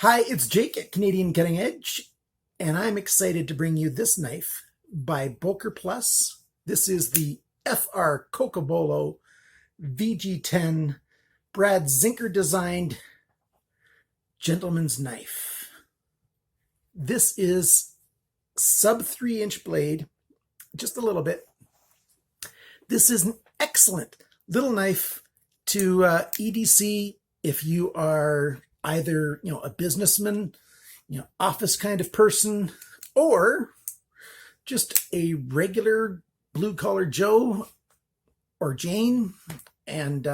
Hi, it's Jake at Canadian Cutting Edge, and I'm excited to bring you this knife by Boker Plus. This is the FR Cocobolo VG10 Brad Zinker designed gentleman's knife. This is sub 3-inch blade, just a little bit. This is an excellent little knife to EDC if you are either, a businessman, office kind of person, or just a regular blue-collar Joe or Jane, and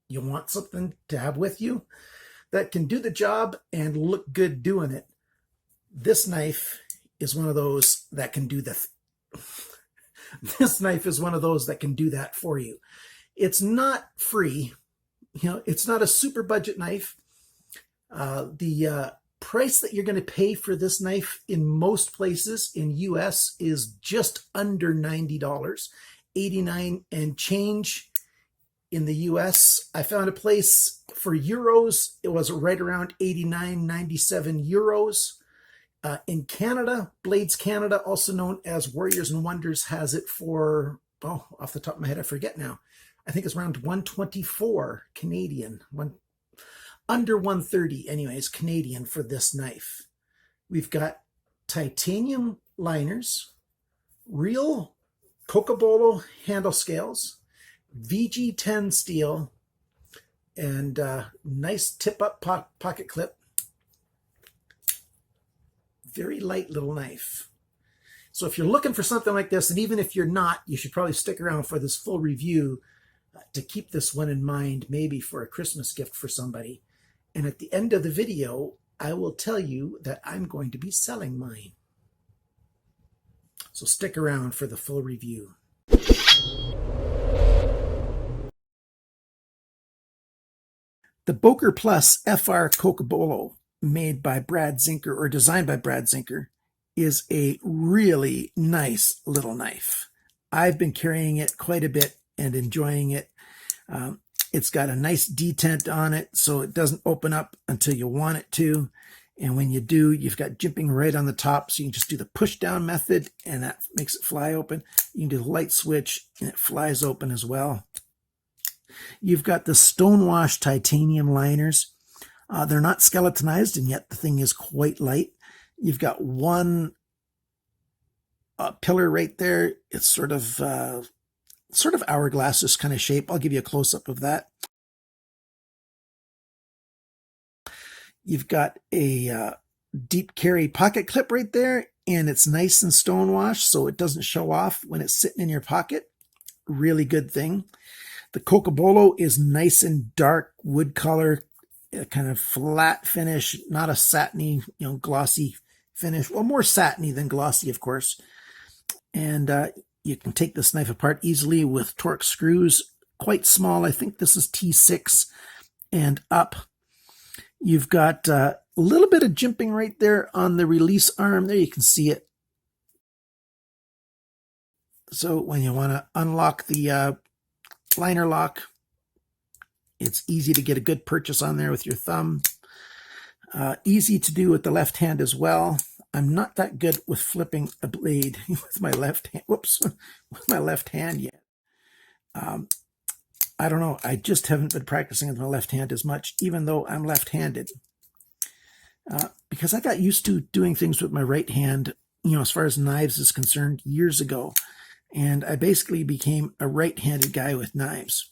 you want something to have with you that can do the job and look good doing it. This knife is one of those that can do this knife is one of those that can do that for you. It's not free. It's not a super budget knife. The price that you're going to pay for this knife in most places in US is just under $90, 89 and change in the US. I found a place for euros. It was right around 89, 97 euros. In Canada, Blades Canada, also known as Warriors and Wonders, has it for, off the top of my head, I forget now. I think it's around 124 Canadian, under 130 anyways, Canadian for this knife. We've got titanium liners, real Cocobolo handle scales, VG10 steel, and nice tip-up pocket clip. Very light little knife. So if you're looking for something like this, and even if you're not, you should probably stick around for this full review to keep this one in mind, maybe for a Christmas gift for somebody. And at the end of the video, I will tell you that I'm going to be selling mine. So stick around for the full review. The Boker Plus FR Cocobolo, made by Brad Zinker, or designed by Brad Zinker, is a really nice little knife. I've been carrying it quite a bit and enjoying it. It's got a nice detent on it, so it doesn't open up until you want it to. And when you do, you've got jimping right on the top, so you can just do the push down method, and that makes it fly open. You can do the light switch, and it flies open as well. You've got the stonewash titanium liners. They're not skeletonized, and yet the thing is quite light. You've got one pillar right there. It's sort of hourglass kind of shape. I'll give you a close-up of that. You've got a deep carry pocket clip right there, and it's nice and stonewash, so it doesn't show off when it's sitting in your pocket. Really good thing. The Cocobolo is nice and dark wood color, kind of flat finish, not a satiny, glossy finish. Well, more satiny than glossy, of course. And you can take this knife apart easily with Torx screws, quite small. I think this is T6 and up. You've got a little bit of jimping right there on the release arm. There you can see it. So when you want to unlock the liner lock, it's easy to get a good purchase on there with your thumb. Easy to do with the left hand as well. I'm not that good with flipping a blade with my left hand. Whoops, with my left hand yet. I don't know. I just haven't been practicing with my left hand as much, even though I'm left-handed. Because I got used to doing things with my right hand, as far as knives is concerned, years ago. And I basically became a right-handed guy with knives.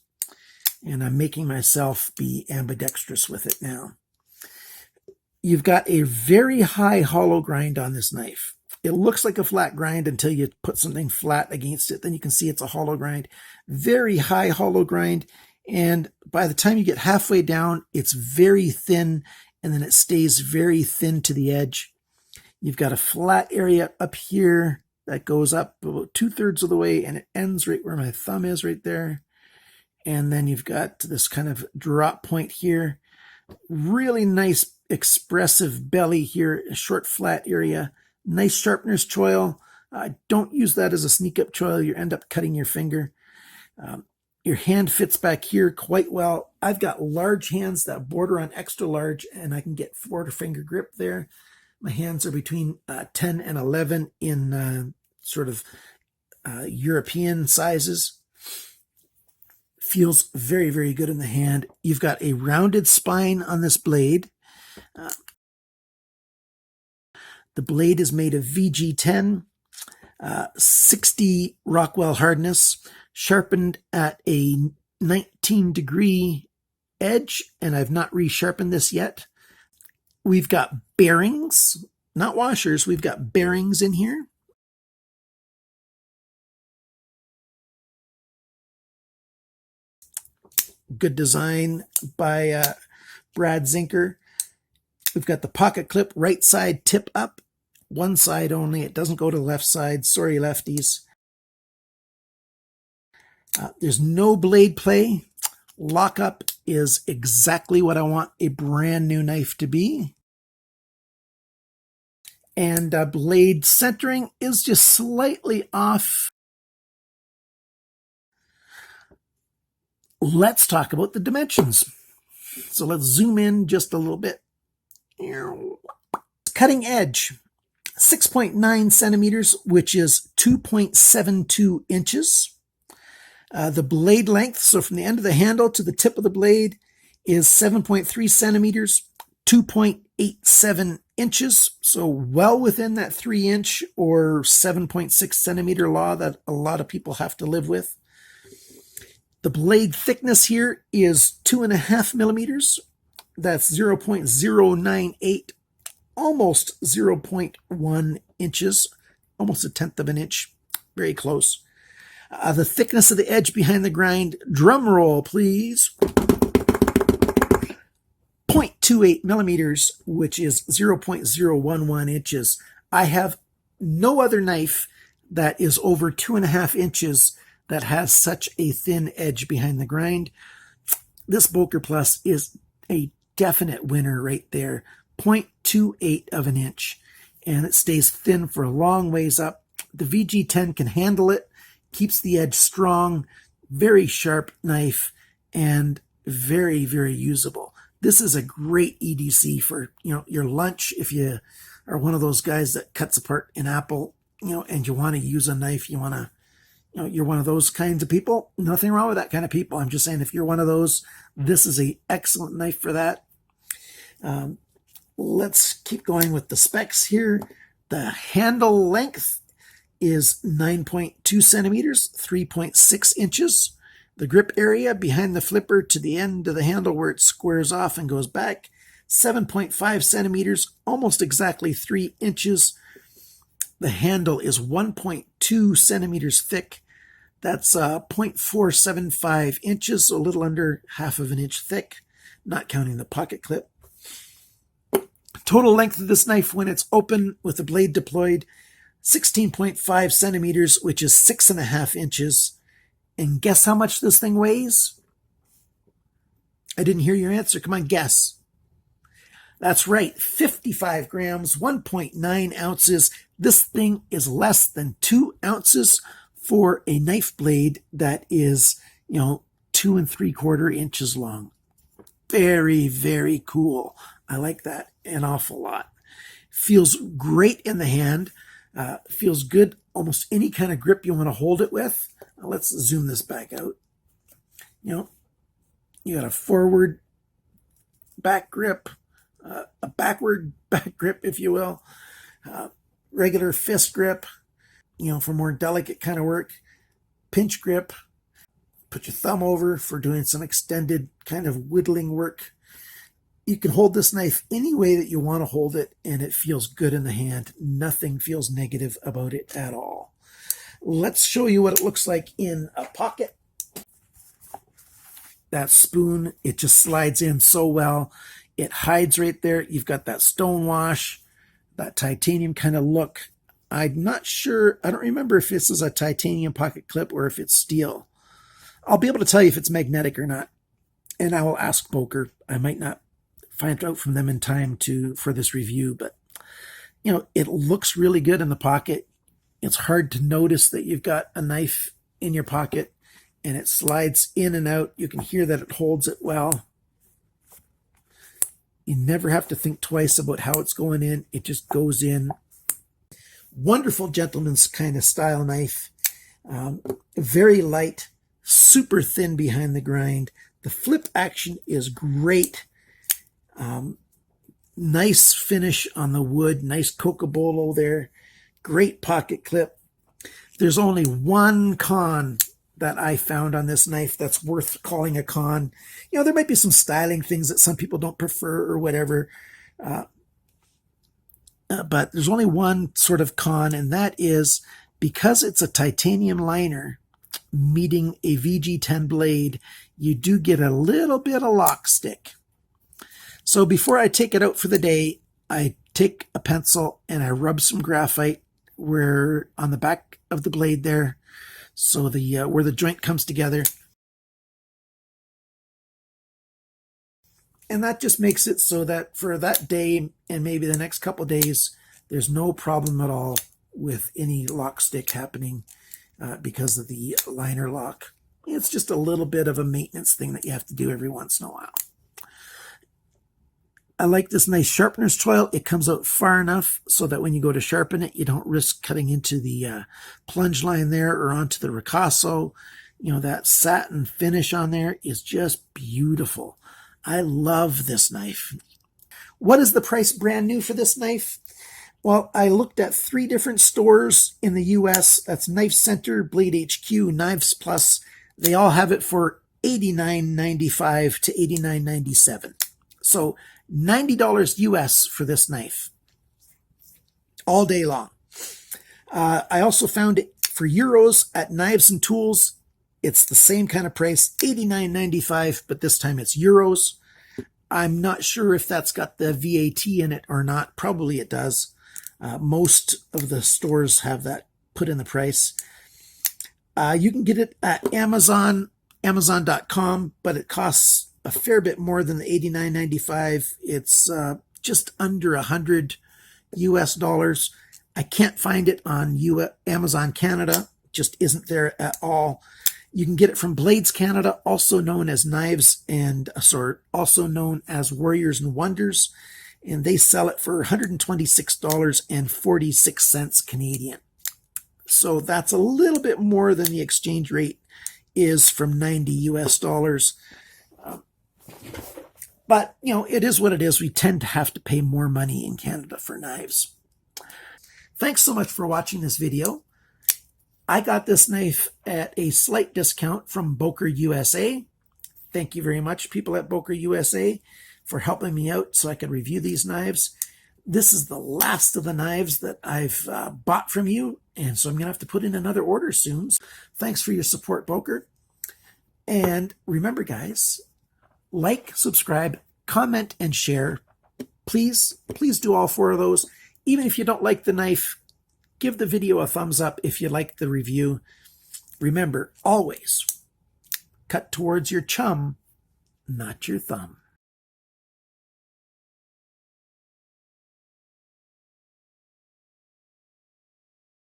And I'm making myself be ambidextrous with it now. You've got a very high hollow grind on this knife. It looks like a flat grind until you put something flat against it. Then you can see it's a hollow grind. Very high hollow grind. And by the time you get halfway down, it's very thin, and then it stays very thin to the edge. You've got a flat area up here that goes up about 2/3 of the way, and it ends right where my thumb is right there. And then you've got this kind of drop point here. Really nice expressive belly here, a short flat area. Nice sharpener's choil. Don't use that as a sneak up choil. You end up cutting your finger. Your hand fits back here quite well. I've got large hands that border on extra large, and I can get 4-finger grip there. My hands are between 10 and 11 in sort of European sizes. Feels very, very good in the hand. You've got a rounded spine on this blade. The blade is made of VG10, 60 Rockwell hardness, sharpened at a 19-degree edge, and I've not resharpened this yet. We've got bearings, not washers, we've got bearings in here. Good design by Brad Zinker. We've got the pocket clip, right side tip up, one side only. It doesn't go to the left side. Sorry, lefties. There's no blade play. Lockup is exactly what I want a brand new knife to be. And blade centering is just slightly off. Let's talk about the dimensions. So let's zoom in just a little bit. Cutting edge, 6.9 centimeters, which is 2.72 inches. The blade length, so from the end of the handle to the tip of the blade, is 7.3 centimeters, 2.87 inches. So well within that 3-inch or 7.6 centimeter law that a lot of people have to live with. The blade thickness here is 2.5 millimeters. That's 0.098, almost 0.1 inches, almost 1/10 of an inch, very close. The thickness of the edge behind the grind, drum roll please, 0.28 millimeters, which is 0.011 inches. I have no other knife that is over 2.5 inches that has such a thin edge behind the grind. This Boker Plus is a definite winner right there. 0.28 of an inch, and it stays thin for a long ways up. The VG10 can handle it, keeps the edge strong, very sharp knife, and very, very usable. This is a great EDC for, your lunch. If you are one of those guys that cuts apart an apple, and you want to use a knife, you're one of those kinds of people. Nothing wrong with that kind of people. I'm just saying, if you're one of those, this is an excellent knife for that. Let's keep going with the specs here. The handle length is 9.2 centimeters, 3.6 inches. The grip area behind the flipper to the end of the handle where it squares off and goes back, 7.5 centimeters, almost exactly 3 inches. The handle is 1.2 centimeters thick. That's 0.475 inches, so a little under 1/2 of an inch thick, not counting the pocket clip. Total length of this knife when it's open with the blade deployed, 16.5 centimeters, which is 6.5 inches. And guess how much this thing weighs? I didn't hear your answer. Come on, guess. That's right, 55 grams, 1.9 ounces. This thing is less than 2 ounces for a knife blade that is, 2 3/4 inches long. Very, very cool. I like that an awful lot. Feels great in the hand. Feels good almost any kind of grip you want to hold it with. Let's zoom this back out. You got a forward back grip, a backward back grip, if you will, regular fist grip, for more delicate kind of work, pinch grip, put your thumb over for doing some extended kind of whittling work. You can hold this knife any way that you want to hold it, and it feels good in the hand. Nothing feels negative about it at all. Let's show you what it looks like in a pocket. That spoon, it just slides in so well. It hides right there. You've got that stone wash, that titanium kind of look. I'm not sure. I don't remember if this is a titanium pocket clip or if it's steel. I'll be able to tell you if it's magnetic or not. And I will ask Boker. I might not find out from them in time for this review, but it looks really good in the pocket. It's hard to notice that you've got a knife in your pocket. and it slides in and out. You can hear that it holds it well. You never have to think twice about how it's going in. It just goes in. Wonderful gentleman's kind of style knife. Very light, super thin behind the grind. The flip action is great. Nice finish on the wood. Nice Cocobolo there. Great pocket clip. There's only one con that I found on this knife that's worth calling a con. You know, there might be some styling things that some people don't prefer or whatever. But there's only one sort of con, and that is because it's a titanium liner meeting a VG10 blade, you do get a little bit of lock stick. So before I take it out for the day, I take a pencil and I rub some graphite where on the back of the blade there, so the where the joint comes together. And that just makes it so that for that day and maybe the next couple days, there's no problem at all with any lock stick happening because of the liner lock. It's just a little bit of a maintenance thing that you have to do every once in a while. I like this nice sharpener's choil. It comes out far enough so that when you go to sharpen it, you don't risk cutting into the plunge line there or onto the ricasso. You know, that satin finish on there is just beautiful. I love this knife. What is the price brand new for this knife? Well, I looked at 3 different stores in the US. That's Knife Center, Blade HQ, Knives Plus. They all have it for $89.95 to $89.97. So $90 US for this knife all day long. I also found it for euros at Knives and Tools. It's the same kind of price, $89.95, but this time it's euros. I'm not sure if that's got the VAT in it or not. Probably it does. Most of the stores have that put in the price. You can get it at Amazon, Amazon.com, but it costs a fair bit more than the $89.95. It's just under $100 US. I can't find it on Amazon Canada. It just isn't there at all. You can get it from Blades Canada, also known as Knives and also known as Warriors and Wonders, and they sell it for $126.46 Canadian. So that's a little bit more than the exchange rate is from $90 US. But, you know, it is what it is. We tend to have to pay more money in Canada for knives. Thanks so much for watching this video. I got this knife at a slight discount from Boker USA. Thank you very much, people at Boker USA, for helping me out so I could review these knives. This is the last of the knives that I've bought from you, and so I'm going to have to put in another order soon. Thanks for your support, Boker. And remember, guys, like, subscribe, comment, and share. Please do all 4 of those. Even if you don't like the knife, give the video a thumbs up if you like the review. Remember, always cut towards your chum, not your thumb.